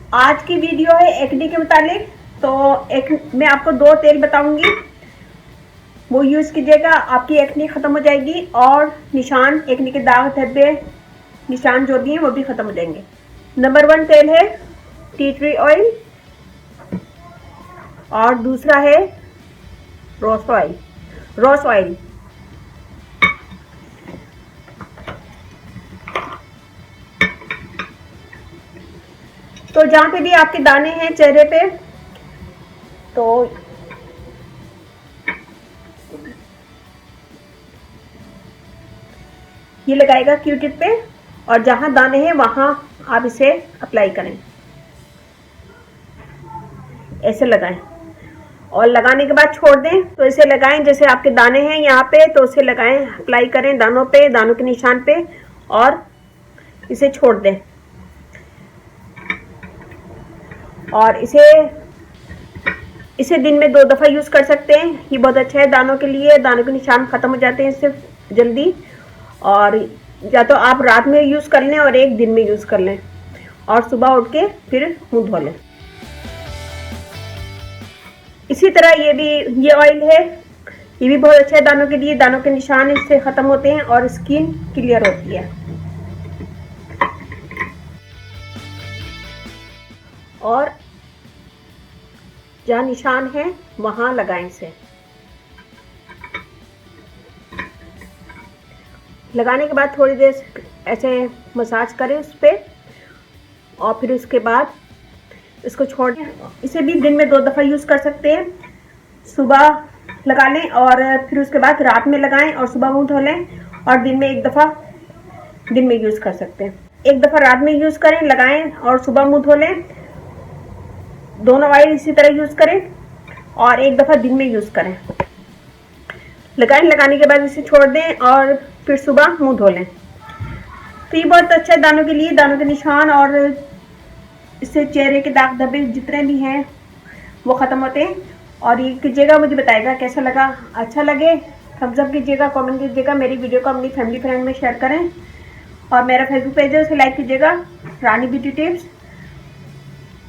आज की वीडियो है एक्ने के मुतालिक। तो एक मैं आपको 2 तेल बताऊंगी, वो यूज़ कीजिएगा, आपकी एक्ने ख़त्म हो जाएगी और निशान, एक्ने के दाग धब्बे निशान जो भी हैं वो भी ख़त्म हो जाएंगे। नंबर 1 तेल है टी ट्री ऑयल और दूसरा है रोज ऑयल। तो जहाँ पे भी आपके दाने हैं चेहरे पे, तो ये लगाएगा क्यू-टिप पे और जहाँ दाने हैं वहाँ आप इसे अप्लाई करें, ऐसे लगाएं और लगाने के बाद छोड़ दें। तो इसे लगाएं जैसे आपके दाने हैं यहाँ पे, तो उसे लगाएं, अप्लाई करें दानों पे, दानों के निशान पे और इसे छोड़ दें। और इसे दिन में 2 दफ़ा यूज़ कर सकते हैं। ये बहुत अच्छा है दानों के लिए, दानों के निशान ख़त्म हो जाते हैं इससे जल्दी। और या तो आप रात में यूज़ कर लें और एक दिन में यूज़ कर लें और सुबह उठ के फिर मुँह धो लें। इसी तरह ये ऑयल है, ये भी बहुत अच्छा है दानों के लिए, दानों के निशान इससे ख़त्म होते हैं और स्किन क्लियर होती है। और जहाँ निशान है वहाँ लगाएं इसे। लगाने के बाद थोड़ी देर ऐसे मसाज करें उस पर और फिर उसके बाद इसको छोड़ दें। इसे भी दिन में 2 दफ़ा यूज़ कर सकते हैं, सुबह लगा लें और फिर उसके बाद रात में लगाएं और सुबह मुँह धो लें और दिन में 1 दफ़ा दिन में यूज़ कर सकते हैं। 1 दफ़ा रात में यूज़ करें, लगाएं और सुबह मुँह धो लें। दोनों ऑयल इसी तरह यूज़ करें और 1 दफ़ा दिन में यूज़ करें। लगाएं, लगाने के बाद इसे छोड़ दें और फिर सुबह मुँह धो लें। तो ये बहुत अच्छा है दानों के लिए, दानों के निशान और इससे चेहरे के दाग धब्बे जितने भी हैं वो ख़त्म होते हैं। और ये कीजिएगा, मुझे बताइएगा कैसा लगा। अच्छा लगे थम्स अप कीजिएगा, कमेंट कीजिएगा, मेरी वीडियो को अपनी फैमिली फ्रेंड में शेयर करें और मेरा फेसबुक पेज है उसे लाइक कीजिएगा, रानी ब्यूटी टिप्स।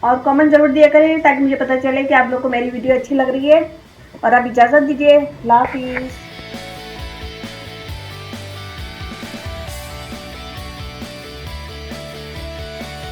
और कमेंट ज़रूर दिया करें ताकि मुझे पता चले कि आप लोग को मेरी वीडियो अच्छी लग रही है। और अब इजाज़त दीजिए, अल्लाह हाफिज़।